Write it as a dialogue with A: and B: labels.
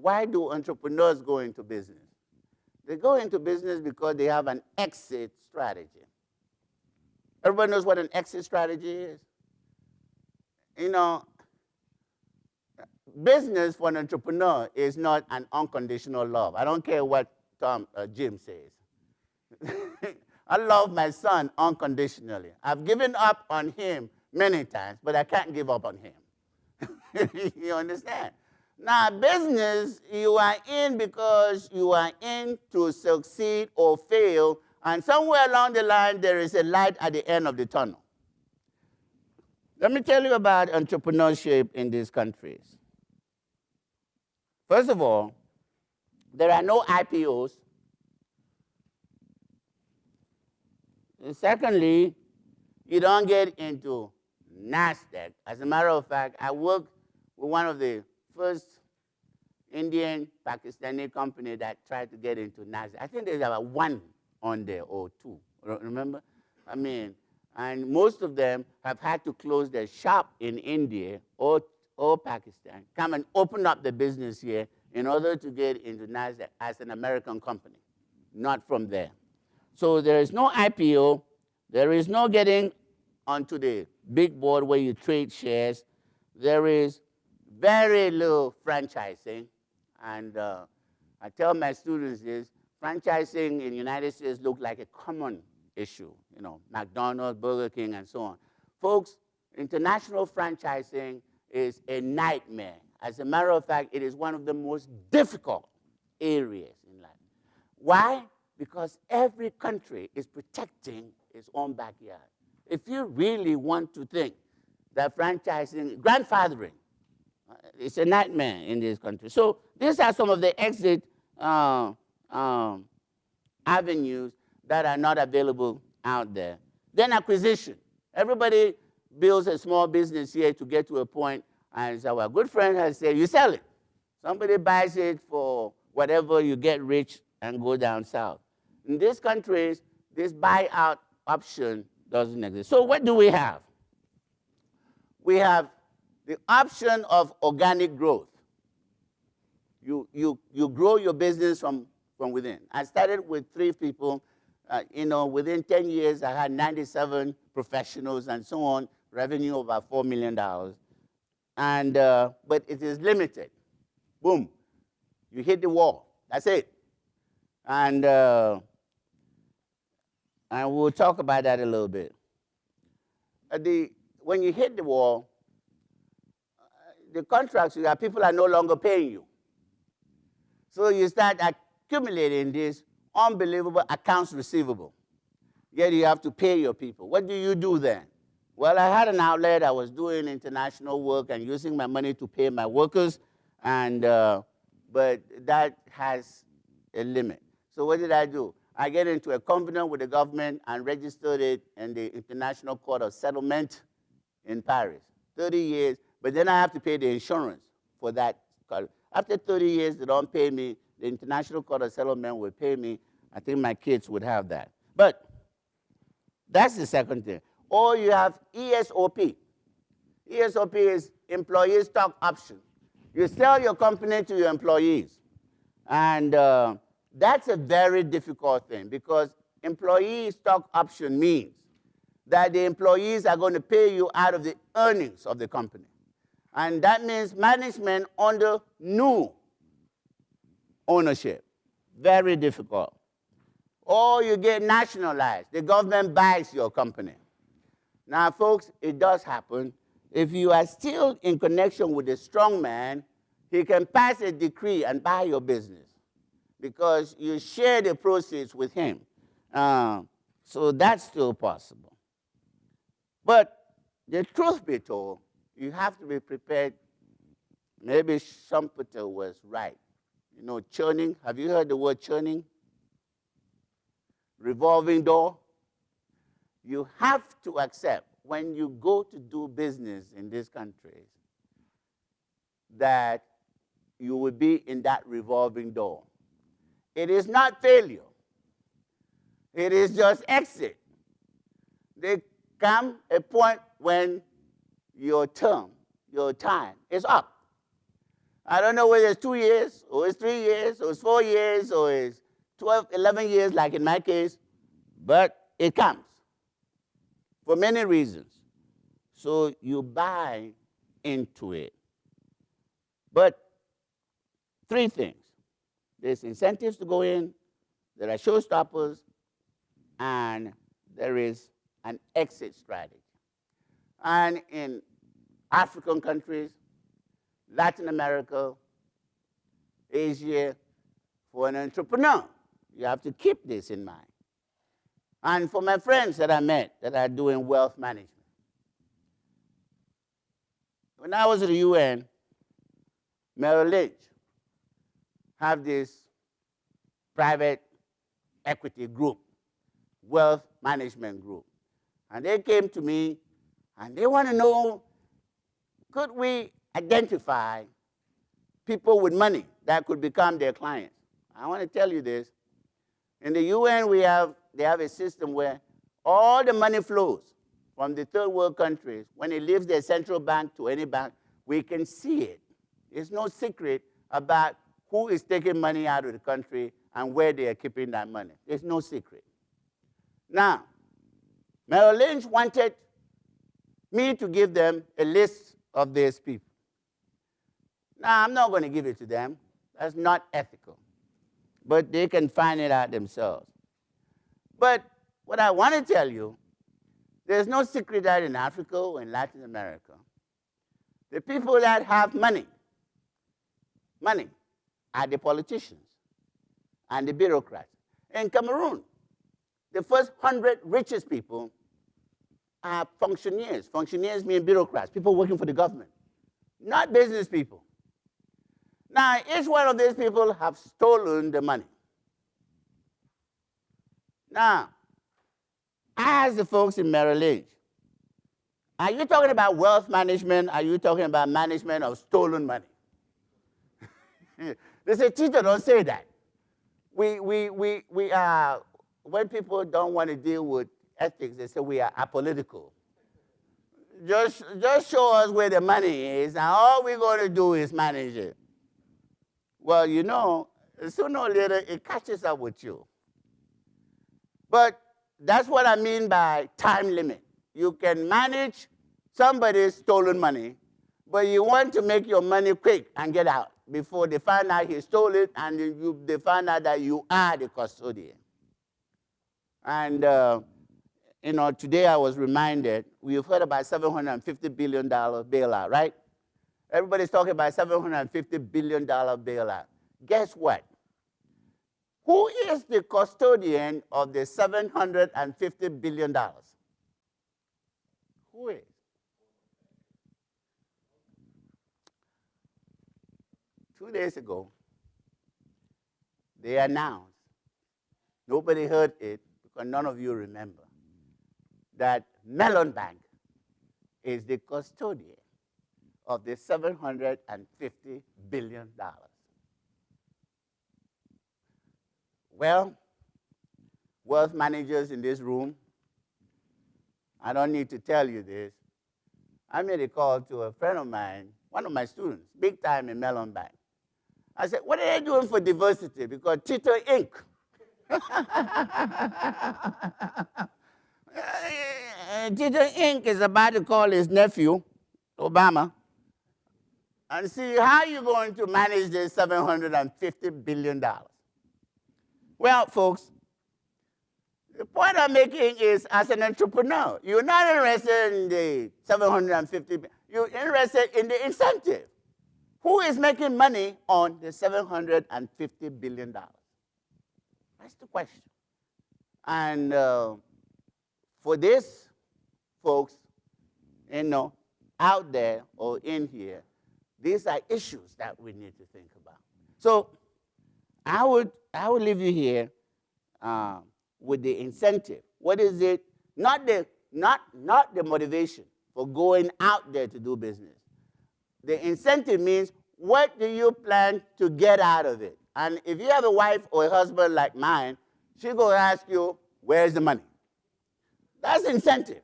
A: why do entrepreneurs go into business? They go into business because they have an exit strategy. Everybody knows what an exit strategy is? You know, business for an entrepreneur is not an unconditional love. I don't care what Jim says. I love my son unconditionally. I've given up on him many times, but I can't give up on him. You understand? Now, business, you are in because you are in to succeed or fail, and somewhere along the line, there is a light at the end of the tunnel. Let me tell you about entrepreneurship in these countries. First of all, there are no IPOs. And secondly, you don't get into NASDAQ. As a matter of fact, I worked with one of the first Indian Pakistani company that tried to get into NASDAQ. I think there's about one on there or two, remember? I mean, and most of them have had to close their shop in India or Pakistan, come and open up the business here in order to get into NASDAQ as an American company, not from there. So there is no IPO. There is no getting onto the big board where you trade shares. There is very little franchising. And I tell my students this, franchising in the United States looks like a common issue, you know, McDonald's, Burger King, and so on. Folks, international franchising is a nightmare. As a matter of fact, it is one of the most difficult areas in life. Why? Because every country is protecting its own backyard. If you really want to think that franchising, grandfathering, it's a nightmare in this country. So these are some of the exit avenues that are not available out there. Then acquisition. Everybody builds a small business here to get to a point, and as our good friend has said, you sell it. Somebody buys it for whatever, you get rich and go down south. In these countries, this buyout option doesn't exist. So what do we have? We have the option of organic growth. You grow your business from within. I started with 3 people. You know, within 10 years, I had 97 professionals and so on, revenue of about $4 million. And, but it is limited. Boom. You hit the wall. That's it. And we'll talk about that a little bit. When you hit the wall, the contracts you have, people are no longer paying you. So you start accumulating this unbelievable accounts receivable. Yet you have to pay your people. What do you do then? Well, I had an outlet. I was doing international work and using my money to pay my workers, and but that has a limit. So what did I do? I get into a covenant with the government and registered it in the International Court of Settlement in Paris. 30 years, but then I have to pay the insurance for that. After 30 years, they don't pay me. The International Court of Settlement will pay me. I think my kids would have that. But that's the second thing. Or you have ESOP. ESOP is employee stock option. You sell your company to your employees. And that's a very difficult thing because employee stock option means that the employees are going to pay you out of the earnings of the company. And that means management under new ownership. Very difficult. Or you get nationalized. The government buys your company. Now, folks, it does happen. If you are still in connection with a strong man, he can pass a decree and buy your business because you share the proceeds with him. So that's still possible. But the truth be told, you have to be prepared. Maybe Schumpeter was right. You know, churning. Have you heard the word churning? Revolving door. You have to accept when you go to do business in these countries that you will be in that revolving door. It is not failure. It is just exit. There comes a point when your term, your time is up. I don't know whether it's 2 years, or it's 3 years, or it's 4 years, or it's 12, 11 years, like in my case, but it comes for many reasons. So you buy into it. But 3 things. There's incentives to go in, there are showstoppers, and there is an exit strategy. And in African countries, Latin America, Asia, for an entrepreneur, you have to keep this in mind. And for my friends that I met that are doing wealth management, when I was at the UN, Merrill Lynch have this private equity group, wealth management group. And they came to me and they want to know, could we identify people with money that could become their clients? I want to tell you this. In the UN, they have a system where all the money flows from the third world countries. When it leaves their central bank to any bank, we can see it. There's no secret about who is taking money out of the country and where they are keeping that money. There's no secret. Now, Merrill Lynch wanted me to give them a list of these people. Now, I'm not going to give it to them. That's not ethical. But they can find it out themselves. But what I want to tell you, there's no secret that in Africa or in Latin America, the people that have money are the politicians and the bureaucrats. In Cameroon, the first 100 richest people are functionaries. Functionaries mean bureaucrats, people working for the government, not business people. Now, each one of these people have stolen the money. Now, I asked the folks in Merrill Lynch, are you talking about wealth management? Are you talking about management of stolen money? They say, Tito, don't say that. When people don't want to deal with ethics, they say we are apolitical. Just show us where the money is, and all we're going to do is manage it. Well, you know, sooner or later, it catches up with you. But that's what I mean by time limit. You can manage somebody's stolen money, but you want to make your money quick and get out before they find out he stole it and they find out that you are the custodian. And, you know, today I was reminded, we've heard about $750 billion bailout, right? Everybody's talking about $750 billion bailout. Guess what? Who is the custodian of the $750 billion? Who is? Two days ago, they announced, nobody heard it because none of you remember, that Mellon Bank is the custodian of the $750 billion. Well, wealth managers in this room, I don't need to tell you this. I made a call to a friend of mine, one of my students, big time in Mellon Bank. I said, what are they doing for diversity? Because Tito Inc. Tito Inc. is about to call his nephew, Obama, and see how you're going to manage this $750 billion. Well, folks, the point I'm making is, as an entrepreneur, you're not interested in the $750 billion. You're interested in the incentive. Who is making money on the $750 billion? That's the question. And for this, folks, you know, out there or in here, these are issues that we need to think about. So I would leave you here with the incentive. What is it? Not the motivation for going out there to do business. The incentive means, what do you plan to get out of it? And if you have a wife or a husband like mine, she's going to ask you, where's the money? That's incentive.